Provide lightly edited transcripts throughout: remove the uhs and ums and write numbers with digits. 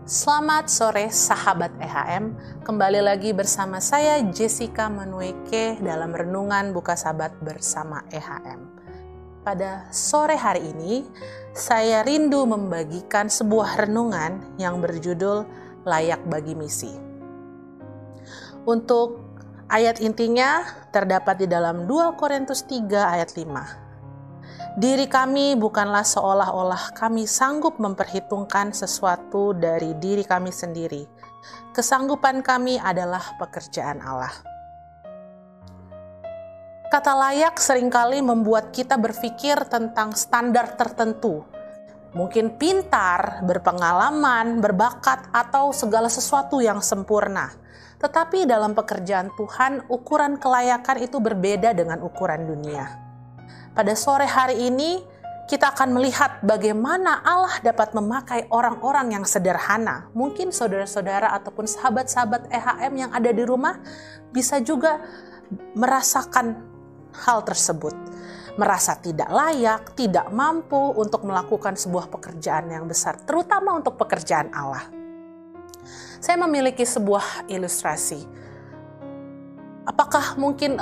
Selamat sore sahabat EHM, kembali lagi bersama saya Jessica Manueke dalam Renungan Buka Sabat bersama EHM. Pada sore hari ini, saya rindu membagikan sebuah renungan yang berjudul Layak Bagi Misi. Untuk ayat intinya terdapat di dalam 2 Korintus 3 ayat 5. Diri kami bukanlah seolah-olah kami sanggup memperhitungkan sesuatu dari diri kami sendiri. Kesanggupan kami adalah pekerjaan Allah. Kata layak seringkali membuat kita berpikir tentang standar tertentu. Mungkin pintar, berpengalaman, berbakat, atau segala sesuatu yang sempurna. Tetapi dalam pekerjaan Tuhan, ukuran kelayakan itu berbeda dengan ukuran dunia. Pada sore hari ini, kita akan melihat bagaimana Allah dapat memakai orang-orang yang sederhana. Mungkin saudara-saudara ataupun sahabat-sahabat EHM yang ada di rumah bisa juga merasakan hal tersebut. Merasa tidak layak, tidak mampu untuk melakukan sebuah pekerjaan yang besar, terutama untuk pekerjaan Allah. Saya memiliki sebuah ilustrasi. Apakah mungkin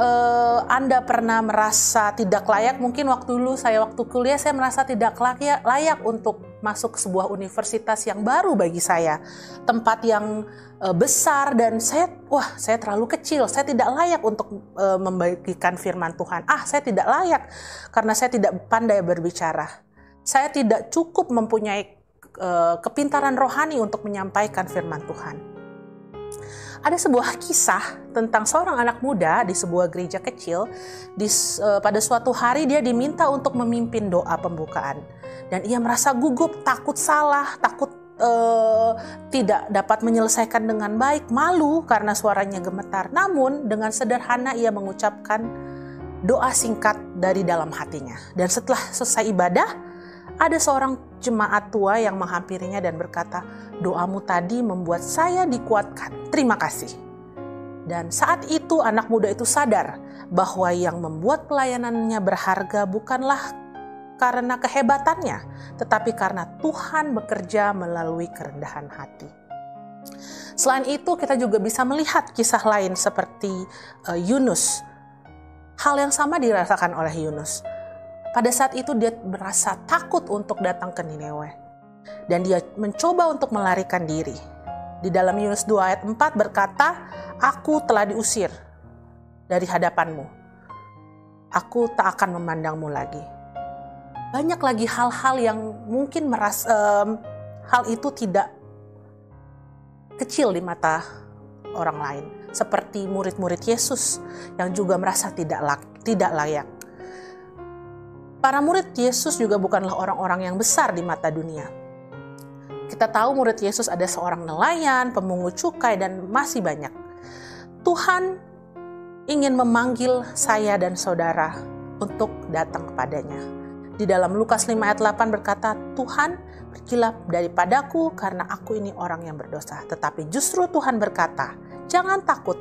Anda pernah merasa tidak layak? Mungkin waktu kuliah saya merasa tidak layak untuk masuk ke sebuah universitas yang baru bagi saya. Tempat yang besar dan saya terlalu kecil. Saya tidak layak untuk membagikan firman Tuhan. Saya tidak layak karena saya tidak pandai berbicara. Saya tidak cukup mempunyai kepintaran rohani untuk menyampaikan firman Tuhan. Ada sebuah kisah tentang seorang anak muda di sebuah gereja kecil. Pada suatu hari dia diminta untuk memimpin doa pembukaan. Dan ia merasa gugup, takut salah, takut tidak dapat menyelesaikan dengan baik, malu karena suaranya gemetar. Namun dengan sederhana ia mengucapkan doa singkat dari dalam hatinya. Dan setelah selesai ibadah, ada seorang jemaat tua yang menghampirinya dan berkata, "Doamu tadi membuat saya dikuatkan. Terima kasih." Dan saat itu anak muda itu sadar bahwa yang membuat pelayanannya berharga bukanlah karena kehebatannya, tetapi karena Tuhan bekerja melalui kerendahan hati. Selain itu, kita juga bisa melihat kisah lain seperti Yunus. Hal yang sama dirasakan oleh Yunus. Pada saat itu dia merasa takut untuk datang ke Niniwe. Dan dia mencoba untuk melarikan diri. Di dalam Yunus 2 ayat 4 berkata, "Aku telah diusir dari hadapanmu. Aku tak akan memandangmu lagi." Banyak lagi hal-hal yang mungkin hal itu tidak kecil di mata orang lain. Seperti murid-murid Yesus yang juga merasa tidak layak. Para murid Yesus juga bukanlah orang-orang yang besar di mata dunia. Kita tahu murid Yesus ada seorang nelayan, pemungut cukai, dan masih banyak. Tuhan ingin memanggil saya dan saudara untuk datang kepadanya. Di dalam Lukas 5 ayat 8 berkata, "Tuhan, pergilah daripadaku karena aku ini orang yang berdosa." Tetapi justru Tuhan berkata, "Jangan takut,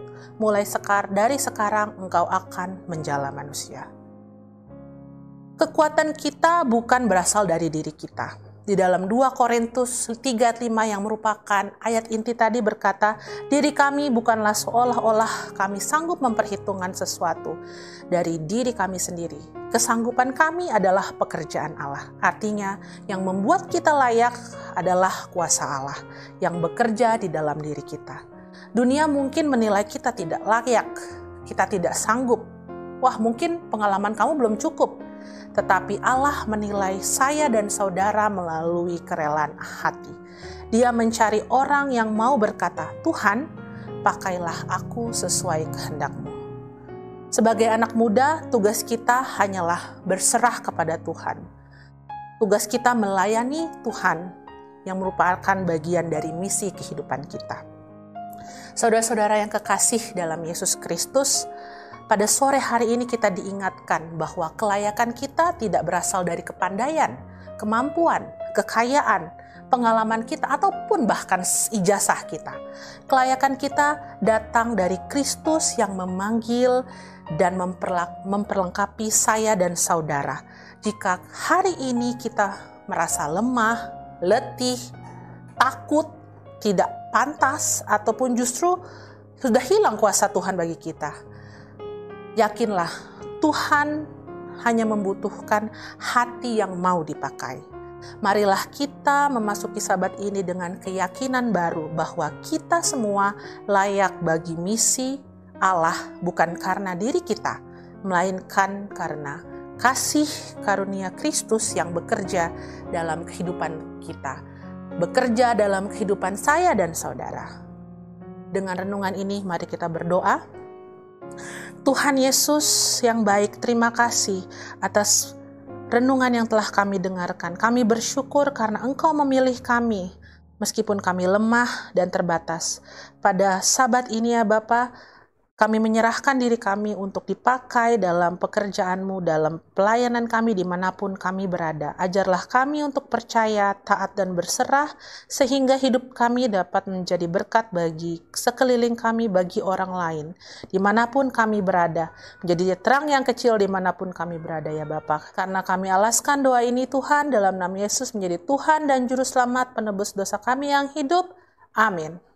dari sekarang engkau akan menjala manusia." Kekuatan kita bukan berasal dari diri kita. Di dalam 2 Korintus 3:5 yang merupakan ayat inti tadi berkata, "Diri kami bukanlah seolah-olah kami sanggup memperhitungkan sesuatu dari diri kami sendiri. Kesanggupan kami adalah pekerjaan Allah." Artinya, yang membuat kita layak adalah kuasa Allah yang bekerja di dalam diri kita. Dunia mungkin menilai kita tidak layak, kita tidak sanggup. Mungkin pengalaman kamu belum cukup. Tetapi Allah menilai saya dan saudara melalui kerelaan hati. Dia mencari orang yang mau berkata, "Tuhan, pakailah aku sesuai kehendak-Mu." Sebagai anak muda, tugas kita hanyalah berserah kepada Tuhan. Tugas kita melayani Tuhan yang merupakan bagian dari misi kehidupan kita. Saudara-saudara yang kekasih dalam Yesus Kristus, pada sore hari ini kita diingatkan bahwa kelayakan kita tidak berasal dari kepandaian, kemampuan, kekayaan, pengalaman kita, ataupun bahkan ijazah kita. Kelayakan kita datang dari Kristus yang memanggil dan memperlengkapi saya dan saudara. Jika hari ini kita merasa lemah, letih, takut, tidak pantas ataupun justru sudah hilang kuasa Tuhan bagi kita. Yakinlah, Tuhan hanya membutuhkan hati yang mau dipakai. Marilah kita memasuki Sabat ini dengan keyakinan baru bahwa kita semua layak bagi misi Allah, bukan karena diri kita, melainkan karena kasih karunia Kristus yang bekerja dalam kehidupan kita, bekerja dalam kehidupan saya dan saudara. Dengan renungan ini, mari kita berdoa. Tuhan Yesus yang baik, terima kasih atas renungan yang telah kami dengarkan. Kami bersyukur karena Engkau memilih kami, meskipun kami lemah dan terbatas. Pada Sabat ini ya Bapa, kami menyerahkan diri kami untuk dipakai dalam pekerjaan-Mu, dalam pelayanan kami dimanapun kami berada. Ajarlah kami untuk percaya, taat, dan berserah, sehingga hidup kami dapat menjadi berkat bagi sekeliling kami, bagi orang lain. Dimanapun kami berada, menjadi terang yang kecil dimanapun kami berada ya Bapa. Karena kami alaskan doa ini Tuhan, dalam nama Yesus menjadi Tuhan dan Juru Selamat penebus dosa kami yang hidup. Amin.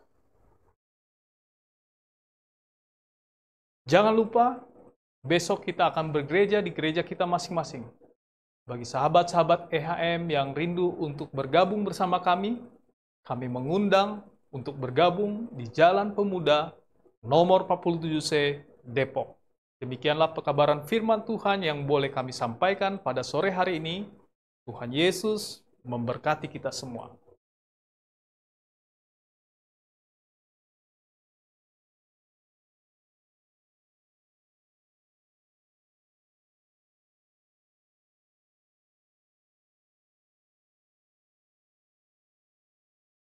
Jangan lupa, besok kita akan bergereja di gereja kita masing-masing. Bagi sahabat-sahabat EHM yang rindu untuk bergabung bersama kami mengundang untuk bergabung di Jalan Pemuda nomor 47C Depok. Demikianlah pekabaran firman Tuhan yang boleh kami sampaikan pada sore hari ini. Tuhan Yesus memberkati kita semua.